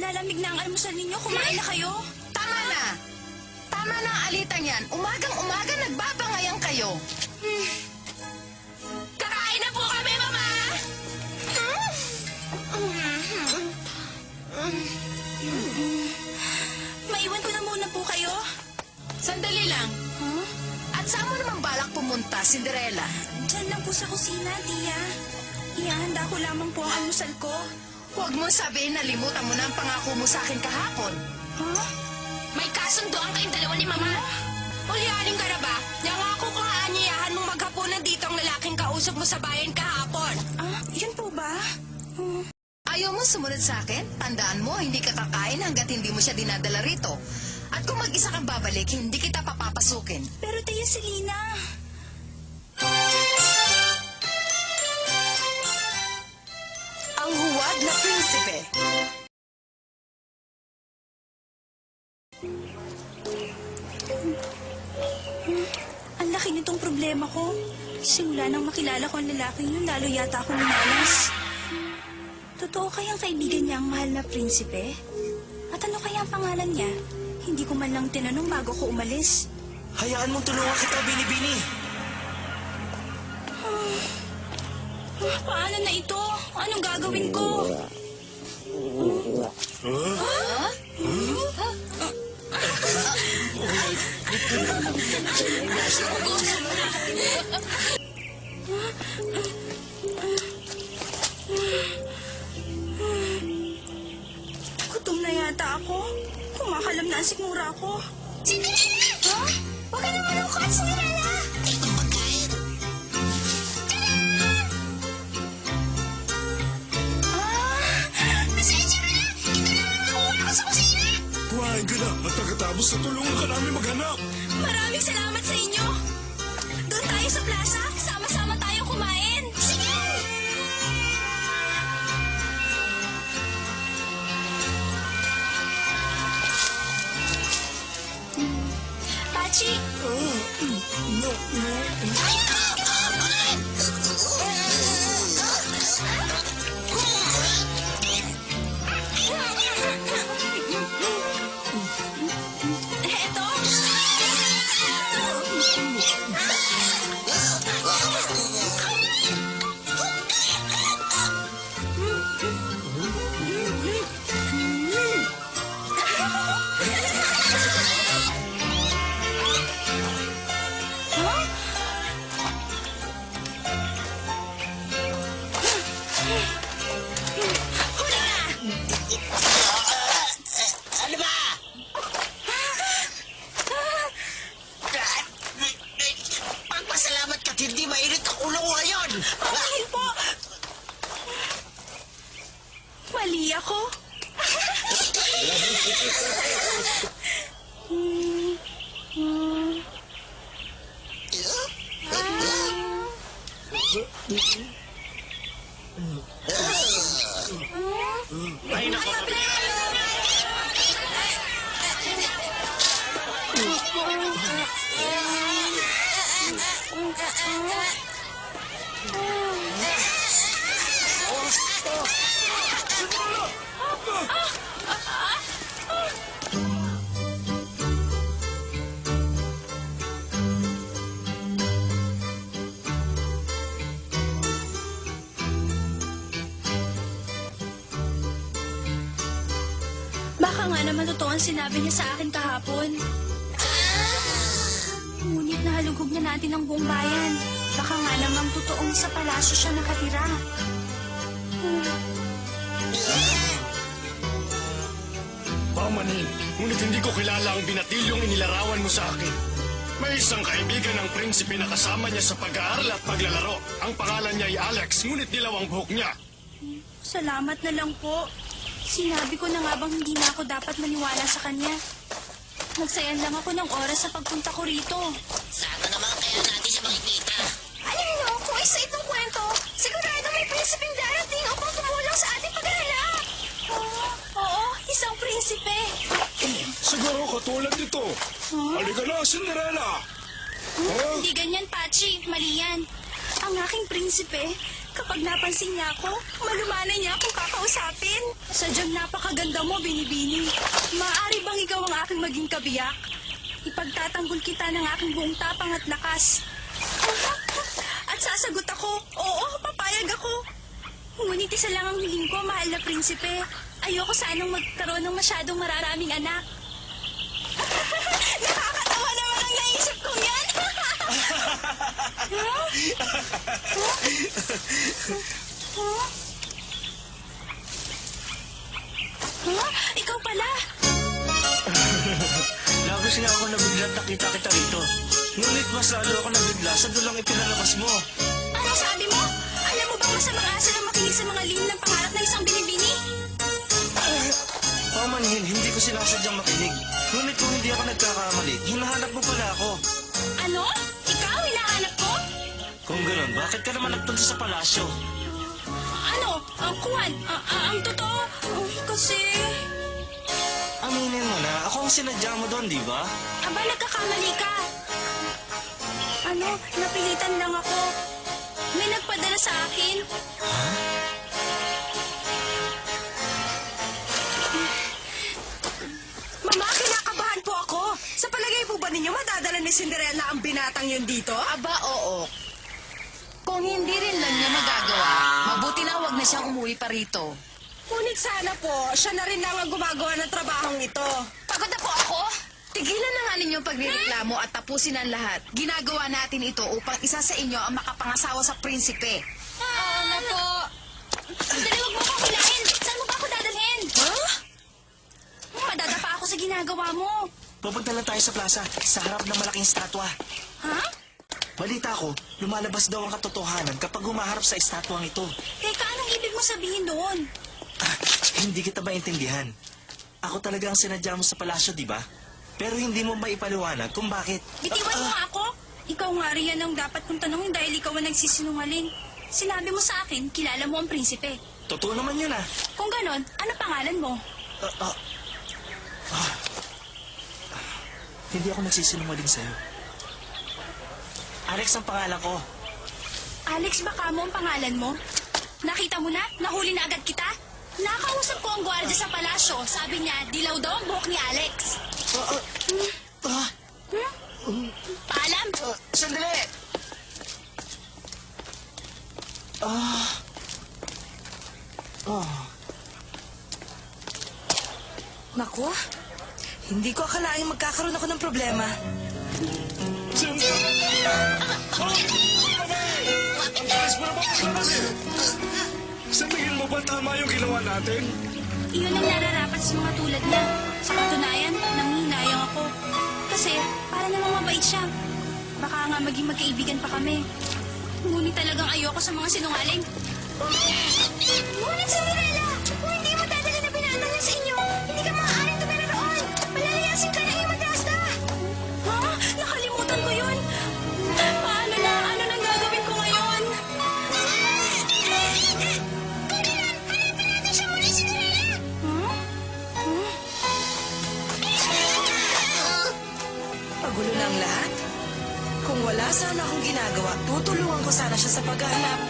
Lalamig na ang almusal ninyo. Kumain na kayo. Tama na! Tama na ang alitang yan. Umagang-umaga nagbabangayan kayo. Kakain na po kami, Mama! Maiwan ko na muna po kayo. Sandali lang. Huh? At saan mo naman balak pumunta, Cinderella? Diyan lang po sa kusina, Tia. Ihahanda ko lamang po ang almusal ko. Huwag mo sabihin na limutan mo na ang pangako mo sa akin kahapon. Huh? May kasunduan kayong dalawa ni Mama. Ulyanin ka na ba? Nangako ko nga anyayahan mong maghapunan dito ang lalaking kausap mo sa bayan kahapon. Ah, yun po ba? Ayaw mo sumunod sa akin? Tandaan mo, hindi ka kakain hanggat hindi mo siya dinadala rito. At kung mag-isa kang babalik, hindi kita papapasukin. Pero Tia Selena... Ang huwad na prinsipe. Ang laki nitong problema ko. Simula nang makilala ko ang lalaking yun, lalo yata ako minalas. Totoo kayang kaibigan niya ang mahal na prinsipe? At ano kaya ang pangalan niya? Hindi ko man lang tinanong bago ko umalis. Hayaan mong tulungan kita, Bini-Bini. Paano na ito? Anong gagawin ko? Gutom na yata ako. Kumakalam na ang sikmura ko. Cinderella! Ha? Huwag ka na malungkot, Cinderella! Pasensya ka na! Ito na ang nakuha ko sa kusina! Kuhain ka na at pagkatapos na tulungan ka namin maghanap. Maraming salamat sa inyo. Doon tayo sa plaza. Sama-sama tayo kumain. Sige! Pachi, eto. Ano ba? Pagpasalamat ka't hindi mainit ang ulo ko ngayon. Dahil po. Mali ako. Ay, nako. Baka nga naman totoo ang sinabi niya sa akin kahapon. Ngunit nahalugog na natin ang buong bayan. Baka nga namang totoong sa palasyo siya nakatira. Pamanin, ngunit hindi ko kilala ang binatilyong inilarawan mo sa akin. May isang kaibigan ng prinsipe na kasama niya sa pag-aaral at paglalaro. Ang pangalan niya ay Alex, ngunit dilaw ang buhok niya. Salamat na lang po. Sinabi ko na nga bang hindi na ako dapat maniwala sa kanya. Nagsayan lang ako ng oras sa pagpunta ko rito. Sana naman kaya natin siya makikita. Alam niyo, kung isa itong kwento, sigurado may prinsipeng darating upang tumulong sa ating paghahanap. Oo, isang prinsipe. Siguro katulad nito. Halika na, Cinderella. Hindi ganyan, Pachi. Mali yan. Ang aking prinsipe, Kapag napansin niya ako, malumanay niya akong kakausapin. Sadyang napakaganda mo, Binibini. Maaari bang ikaw ang aking maging kabiyak? Ipagtatanggol kita ng aking buong tapang at lakas. At sasagot ako, oo, papayag ako. Ngunit isa lang ang hiling ko, mahal na prinsipe. Ayoko sanang magkaroon ng masyadong maraming anak. Nakakatawa naman ang naisip kong yan. Huh? Huh? Huh? Ikaw pala. Lagos nga ako nabigla at nakita kita rito. Ngunit mas lalo ako nabigla sa dulang ipinalabas mo. Ano sabi mo? Alam mo bang masamang aso na makinig sa mga lihim ng pangarap ng isang binibini? Pamanhin, hindi ko sinasadyang makinig. Ngunit kung hindi ako nagkakamali, hinahanap mo pala ako. Ano? Ikaw, hinahanap ko? Kung gano'n, bakit ka naman nagpunta sa palasyo? Ano? Kuwan, ang totoo? Kasi... Aminin mo na, ako ang sinadya mo doon, di ba? Aba, nagkakamali ka. Ano, napilitan lang ako. May nagpadala sa akin. Mama, kinakabahan po ako. Sa palagay po ba ninyo madadala ni Cinderella ang binatang yun dito? Aba, oo. Kung hindi rin lang niya magagawa, mabuti na huwag na siyang umuwi pa rito. Ngunit sana po, siya na rin lang ang gumagawa ng trabahong ito. Pagod na po ako. Tigilan na nga ninyong pagrereklamo at tapusin ang lahat. Ginagawa natin ito upang isa sa inyo ang makapangasawa sa prinsipe. Oo na po. Sandali, huwag mo akong hilahin. Saan mo ba ako dadalhin? Huh? Madadapa ako sa ginagawa mo. Pupunta lang tayo sa plaza, sa harap ng malaking estatwa. Ha? Balita ko, lumalabas daw ang katotohanan kapag humaharap sa estatwang ito. Teka, anong ibig mo sabihin doon? Ah, hindi kita maintindihan. Ako talaga ang sinadya mo sa palasyo, di ba? Pero hindi mo maipaliwanag kung bakit. Bitiwan mo nga ako. Ikaw nga riyan ang dapat kong tanongin dahil ikaw ang nagsisinungaling. Sinabi mo sa akin, kilala mo ang prinsipe. Totoo naman yun, ah. Kung ganon, ano pangalan mo? Hindi ako nagsisinungaling sa'yo. Alex ang pangalan ko. Alex, baka mo ang pangalan mo? Nakita mo na? Nahuli na agad kita? Nakausap ko ang gwardiya sa palasyo. Sabi niya, dilaw daw ang buhok ni Alex. Paalam! Sandali! Naku, hindi ko akalaing magkakaroon ako ng problema. Ang taas mo na ba kasi? Sa tingin mo ba tama yung ginawa natin? Iyon ang nararapat sa mga tulad niya. Sa katunayan, nanghihinayang ako. Kasi, para namang mabait siya. Baka nga maging magkaibigan pa kami. Ngunit talagang ayoko sa mga sinungaling. Ngunit Cinderella, kung hindi mo dadali na binata niya sa inyo, hindi ka maaaring tumira roon. Malalayasin ka na iyong madrasta. Ha? Nakalimutan ko yun. Paano na? Ano nang gagawin ko ngayon? Ferdinand, hanapin natin siya muli, Cinderella. Pagulo na ang lahat. Kung wala sana akong ginagawa, tutulungan ko sana siya sa paghahanap.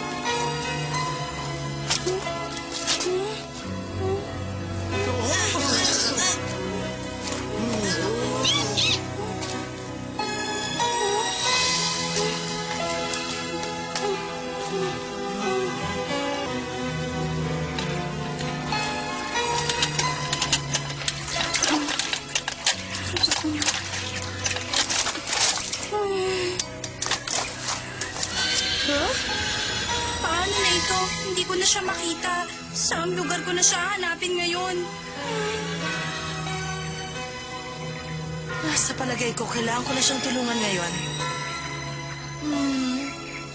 Paano na ito? Hindi ko na siya makita. Saan lugar ko na siya hanapin ngayon? Sa palagay ko, kailangan ko na siyang tulungan ngayon.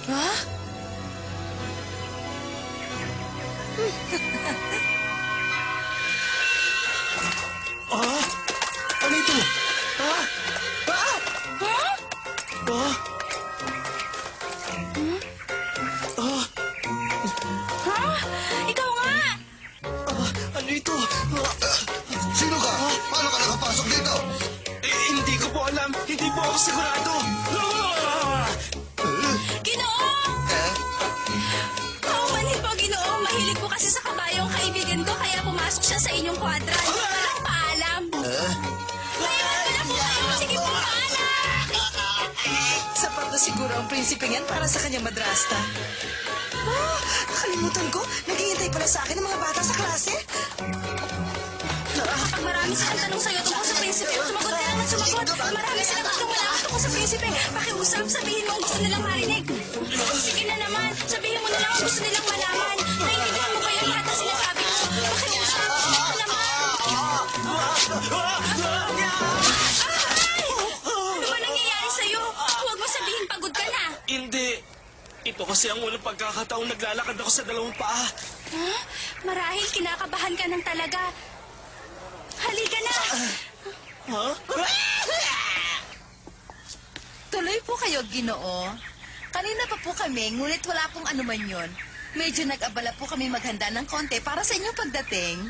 Ha? Ano ito? Ha? Ha? Ikaw nga! Ano ito? Sino ka? Paano ka nakapasok dito? Hindi ko po alam. Hindi po ako sigurado. Ginoo! Eh? Kawawa siya sa inyong kwadra. Hindi ko lang paalam. Naiwan ko na po kayo. Sige po, paalam. Sapat na siguro ang prinsipe yan para sa kanyang madrasta. Oh, nakalimutan ko. Naghihintay pala sa akin ng mga bata sa klase. Kapag marami silang tanong sa'yo tungkol sa prinsipe, sumagot ka lang at sumagot. Marami silang gustong malaman tungkol sa prinsipe. Pakiusap, sabihin mo ang gusto nilang marinig. Sige na naman, sabihin mo na lang ang gusto nilang malaman. Naiintindihan mo ba yung lahat na sinasabi ko? Pakiusap, sige na naman. Ano ba nangyayari sa'yo? Huwag mo sabihin pagod ka na. Hindi. Ito kasi ang unang pagkakataong naglalakad ako sa dalawang paa. Ha? Marahil kinakabahan ka ng talaga. Halika na! Tuloy po kayo, Ginoo. Kanina pa po kami, ngunit wala pong anuman yon. Medyo nag-abala po kami maghanda ng konti para sa inyong pagdating.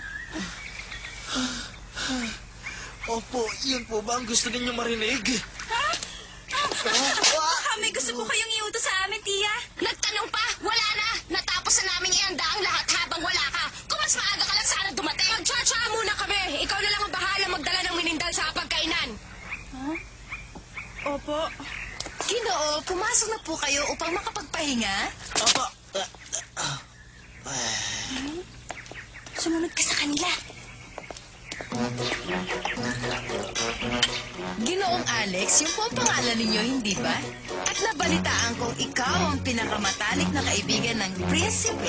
Opo, yun po ba ang gusto ninyong marinig? May gusto po kayong iutos sa amin, Tia? Nagtanong pa? Wala na! Natapos na namin ihanda ang lahat habang wala ka. Kung mas maaga ka lang sana dumating. Magtsatsa muna kami. Ikaw na lang ang bahala magdala ng minindal sa pagkainan. Opo. Ginoo, pumasok na po kayo upang makapagpahinga. Opo. Sumunod ka sa kanila. Ginoong Alex, yung po ang pangalan ninyo, hindi ba? At nabalitaan kong ikaw ang pinakamatalik na kaibigan ng prinsipe.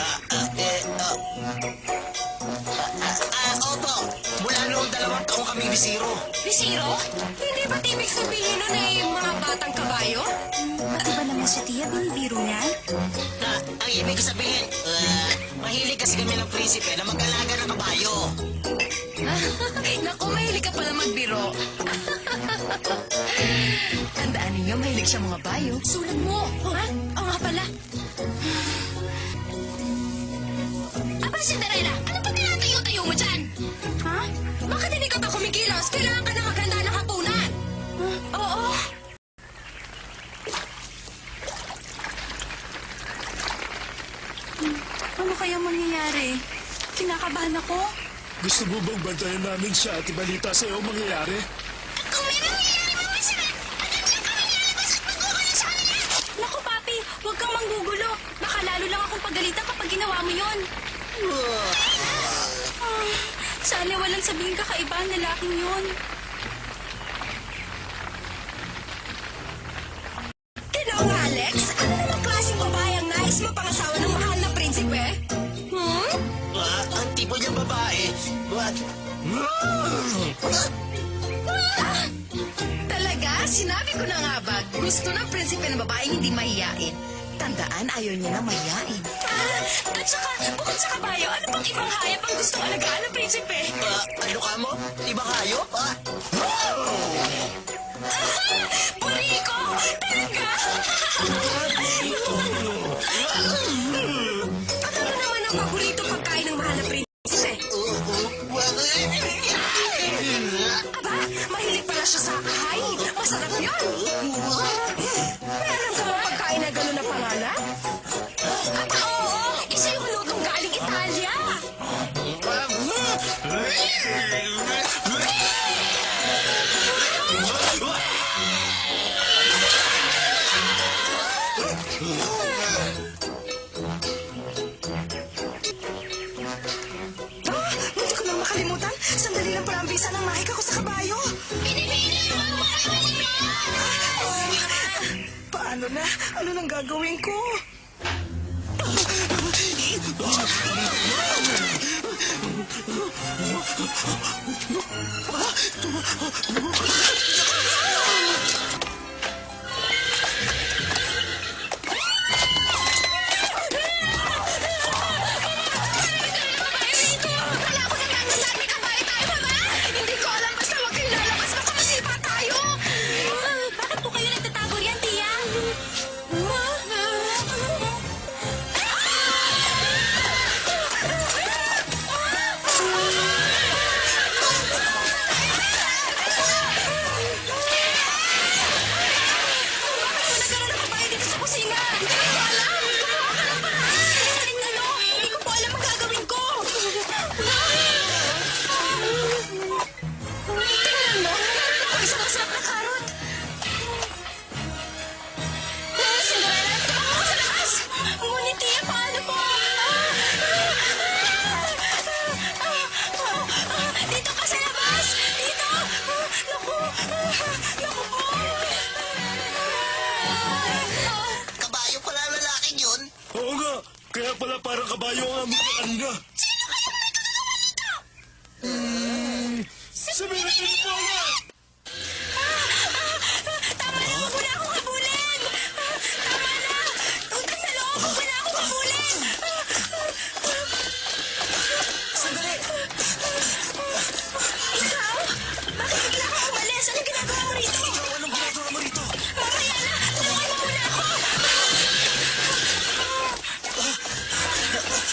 Opo, mula noong 2 taong kami bisiro. Bisiro? Hindi ba ibig sabihin nun ay mga batang kabayo? Iba naman si Tia, binibiro niya. Ang ibig sabihin, mahilig kasi kami ng prinsipe na mag-alaga ng kabayo. Naku, mahilig ka pala magbiro. Tandaan ninyo, mahilig siya mga bayo. Sulat mo! Ha? Oo nga pala. Aba, Cinderella! Ano pa tinatayo-tayo mo dyan? Ha? Bakit hindi ka pa kumikilos? Kailangan ka na maghanda ng hapunan. Oo. Ano kaya mangyayari? Kinakabahan ako. Gusto mo bang bantayan namin siya at ibalita sa iyo ang mangyayari? Kung may nangyayari, Mama Sira, agad lang kami lalabas at magkukulo sa kanila. Naku, Papi, huwag kang manggugulo. Baka lalo lang akong pagalitan kapag ginawa mo yun. Sana walang sabihin kakaiba ang lalaking yun. Ginoong Alex, ano namang klaseng babayang nais mo pangasawa ng mahal na prinsipe? Ang tipo niyang babae. Talaga? Sinabi ko na nga ba, gusto ng prinsipe ng babaeng hindi mahiyain. Tandaan, ayaw niya na mahiyain. At saka, bukod sa kabayo, ano pang ibang hayop ang gusto alagaan ng prinsipe? Ano ka mo? Ibang hayop? Buriko! Talaga! Ano naman ang paborito pagkain ng mahal na prinsipe? Aba, mahilig pala siya sa kahain. Masarap yun. May alam ka mga pagkain na gano'n na pangalan? Aba, oo. Isa yung lutong galing Italia. Hindi ko nang makalimutan. Sandali lang pala ang visa ng mahika ko sa kabayo. Paano na? Ano nang gagawin ko? Hindi ko alam, basta huwag kayong lalabas. Baka masipa tayo. Bakit po kayo nagtatago riyan, Tia? mamukaan na. Sino kaya may kagawa nito? Sabihin mo nga! Tama na, huwag mo na akong habulin! Tama na! Utang na loob, huwag mo na akong habulin! Sandali! Ikaw? Bakit bigla ka umalis? Anong ginagawa mo rito? Ikaw, anong ginagawa mo rito? Mamaya na! Tulungan mo muna ako! Baka mahulog ka!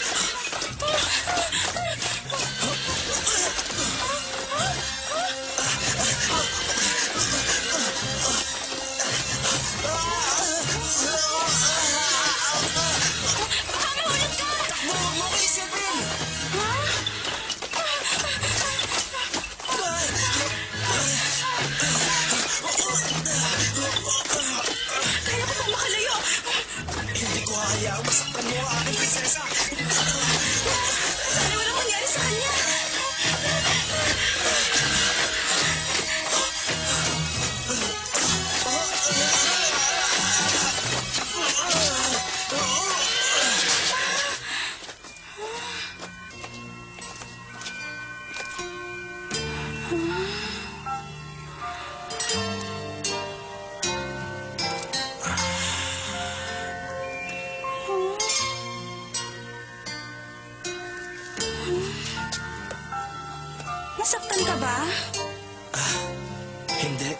Takbo! Huwag mo ko isipin! Kaya ko pang makalayo! Hindi ko hahayaang masaktan mo ang aking prinsesa! Sana walang mangyari sa kanya! Nasaktan ka ba? Hindi.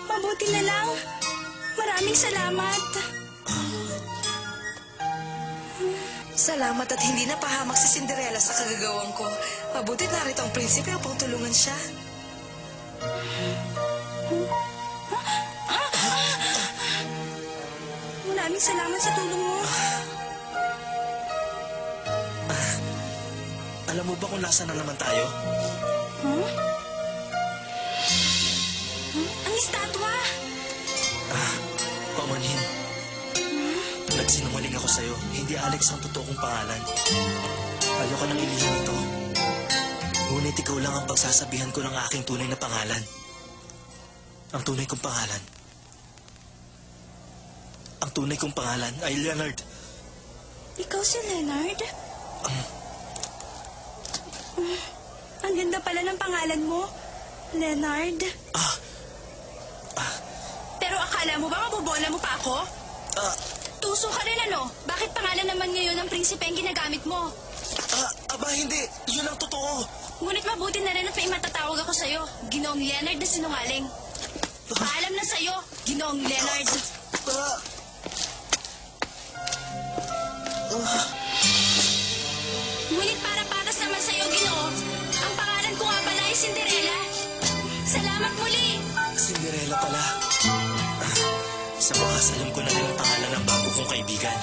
Mabuti na lang. Maraming salamat. Salamat at hindi napahamak si Cinderella sa kagagawan ko. Mabuti narito ang prinsipe upang tulungan siya. Maraming salamat sa tulong mo. Alam mo ba kung nasa na naman tayo? Huh? Ang estatwa! Pamanhin. Nagsinungaling ako sa'yo. Hindi Alex ang totoo kong pangalan. Ayoko nang ilihim ito. Ngunit ikaw lang ang pagsasabihan ko ng aking tunay na pangalan. Ang tunay kong pangalan. Ang tunay kong pangalan ay Leonard. Ikaw si Leonard? Ang ganda pala ng pangalan mo, Leonard. Pero akala mo ba mabobola mo pa ako? Tuso ka rin ano? Bakit pangalan naman ngayon ng prinsipe ang ginagamit mo? Aba, hindi. Yun ang totoo. Ngunit mabuti na rin at may matatawag ako sa'yo. Ginoong Leonard na sinungaling. Paalam na sa'yo, Ginoong Leonard. Ngunit para patas naman sa'yo, Ginoo, ang pangalan ko nga pala ay Cinderella. Salamat muli! Cinderella pala. Sa wakas, alam ko na rin ang pangalan ng bago kong kaibigan.